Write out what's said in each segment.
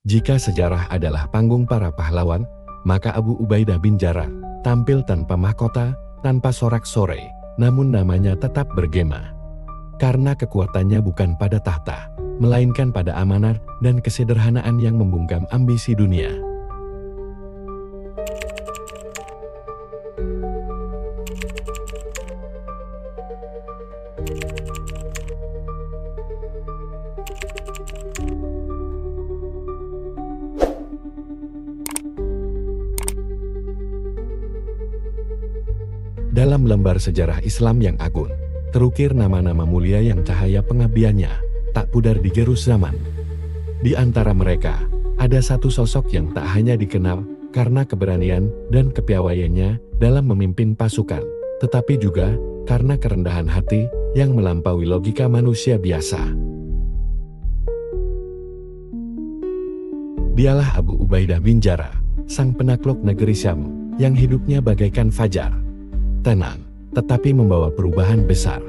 Jika sejarah adalah panggung para pahlawan, maka Abu Ubaidah bin Jarrah tampil tanpa mahkota, tanpa sorak-sorai, namun namanya tetap bergema. Karena kekuatannya bukan pada tahta, melainkan pada amanah dan kesederhanaan yang membungkam ambisi dunia. Dalam lembar sejarah Islam yang agung, terukir nama-nama mulia yang cahaya pengabdiannya tak pudar di gerus zaman. Di antara mereka, ada satu sosok yang tak hanya dikenal karena keberanian dan kepiawaiannya dalam memimpin pasukan, tetapi juga karena kerendahan hati yang melampaui logika manusia biasa. Dialah Abu Ubaidah bin Jarrah, sang penakluk negeri Syam, yang hidupnya bagaikan fajar. Tenang, tetapi membawa perubahan besar.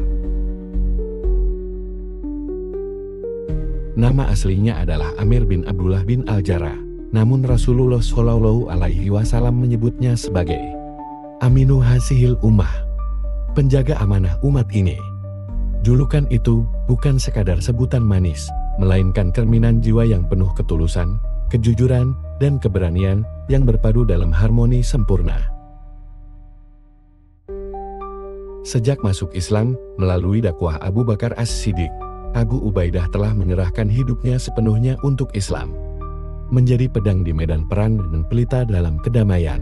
Nama aslinya adalah Amir bin Abdullah bin Al-Jarrah, namun Rasulullah Shallallahu Alaihi Wasallam menyebutnya sebagai Aminu Hasihil Ummah, penjaga amanah umat ini. Julukan itu bukan sekadar sebutan manis, melainkan cerminan jiwa yang penuh ketulusan, kejujuran, dan keberanian yang berpadu dalam harmoni sempurna. Sejak masuk Islam melalui dakwah Abu Bakar As-Siddiq, Abu Ubaidah telah menyerahkan hidupnya sepenuhnya untuk Islam, menjadi pedang di medan perang dan pelita dalam kedamaian.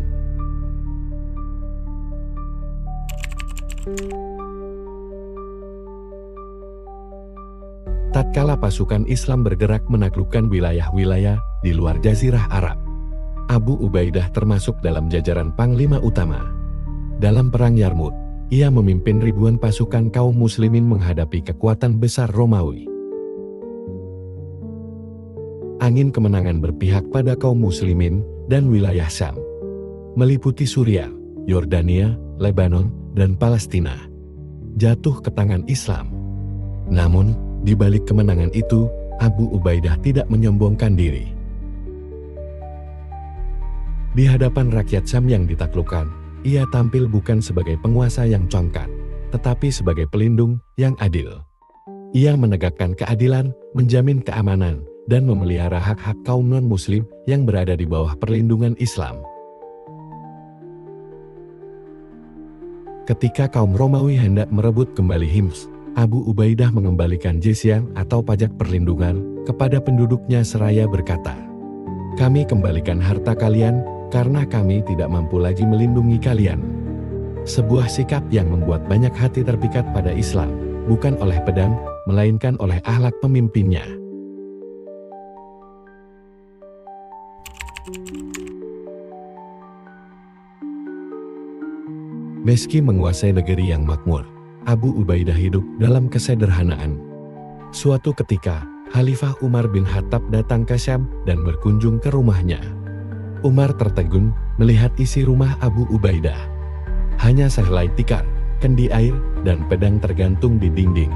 Tatkala pasukan Islam bergerak menaklukkan wilayah-wilayah di luar Jazirah Arab, Abu Ubaidah termasuk dalam jajaran panglima utama. Dalam Perang Yarmuk, ia memimpin ribuan pasukan kaum muslimin menghadapi kekuatan besar Romawi. Angin kemenangan berpihak pada kaum muslimin dan wilayah Syam, meliputi Suriah, Yordania, Lebanon, dan Palestina, jatuh ke tangan Islam. Namun, di balik kemenangan itu, Abu Ubaidah tidak menyombongkan diri. Di hadapan rakyat Syam yang ditaklukkan, ia tampil bukan sebagai penguasa yang congkak, tetapi sebagai pelindung yang adil. Ia menegakkan keadilan, menjamin keamanan, dan memelihara hak-hak kaum non-muslim yang berada di bawah perlindungan Islam. Ketika kaum Romawi hendak merebut kembali Hims, Abu Ubaidah mengembalikan jizyah atau pajak perlindungan kepada penduduknya seraya berkata, "Kami kembalikan harta kalian karena kami tidak mampu lagi melindungi kalian." Sebuah sikap yang membuat banyak hati terpikat pada Islam, bukan oleh pedang, melainkan oleh akhlak pemimpinnya. Meski menguasai negeri yang makmur, Abu Ubaidah hidup dalam kesederhanaan. Suatu ketika, Khalifah Umar bin Khattab datang ke Syam dan berkunjung ke rumahnya. Umar tertegun melihat isi rumah Abu Ubaidah. Hanya sehelai tikar, kendi air, dan pedang tergantung di dinding.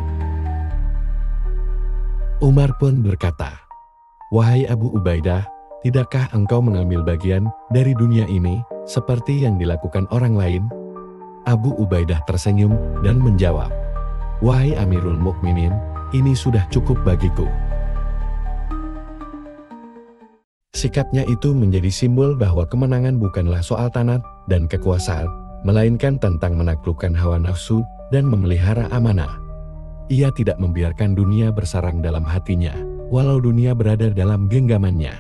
Umar pun berkata, "Wahai Abu Ubaidah, tidakkah engkau mengambil bagian dari dunia ini seperti yang dilakukan orang lain?" Abu Ubaidah tersenyum dan menjawab, "Wahai Amirul Mukminin, ini sudah cukup bagiku." Sikapnya itu menjadi simbol bahwa kemenangan bukanlah soal tanah dan kekuasaan, melainkan tentang menaklukkan hawa nafsu dan memelihara amanah. Ia tidak membiarkan dunia bersarang dalam hatinya, walau dunia berada dalam genggamannya.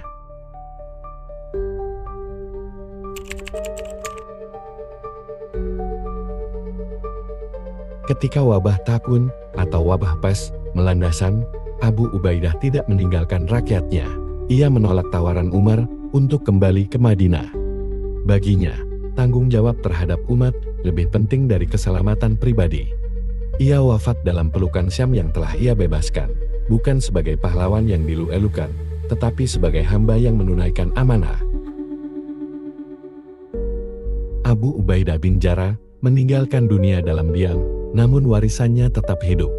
Ketika wabah takun atau wabah pes melanda Syam, Abu Ubaidah tidak meninggalkan rakyatnya. Ia menolak tawaran Umar untuk kembali ke Madinah. Baginya, tanggung jawab terhadap umat lebih penting dari keselamatan pribadi. Ia wafat dalam pelukan Syam yang telah ia bebaskan, bukan sebagai pahlawan yang dielu-elukan, tetapi sebagai hamba yang menunaikan amanah. Abu Ubaidah bin Jarrah meninggalkan dunia dalam diam, namun warisannya tetap hidup.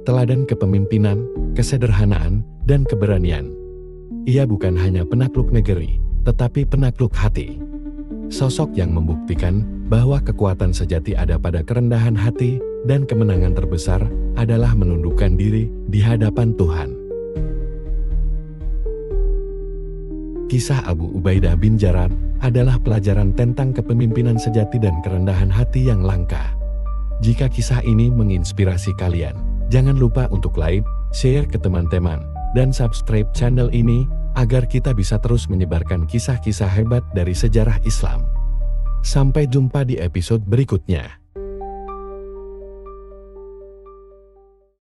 Teladan kepemimpinan, kesederhanaan, dan keberanian. Ia bukan hanya penakluk negeri, tetapi penakluk hati. Sosok yang membuktikan bahwa kekuatan sejati ada pada kerendahan hati dan kemenangan terbesar adalah menundukkan diri di hadapan Tuhan. Kisah Abu Ubaidah bin Jarrah adalah pelajaran tentang kepemimpinan sejati dan kerendahan hati yang langka. Jika kisah ini menginspirasi kalian, jangan lupa untuk like, share ke teman-teman, dan subscribe channel ini agar kita bisa terus menyebarkan kisah-kisah hebat dari sejarah Islam. Sampai jumpa di episode berikutnya.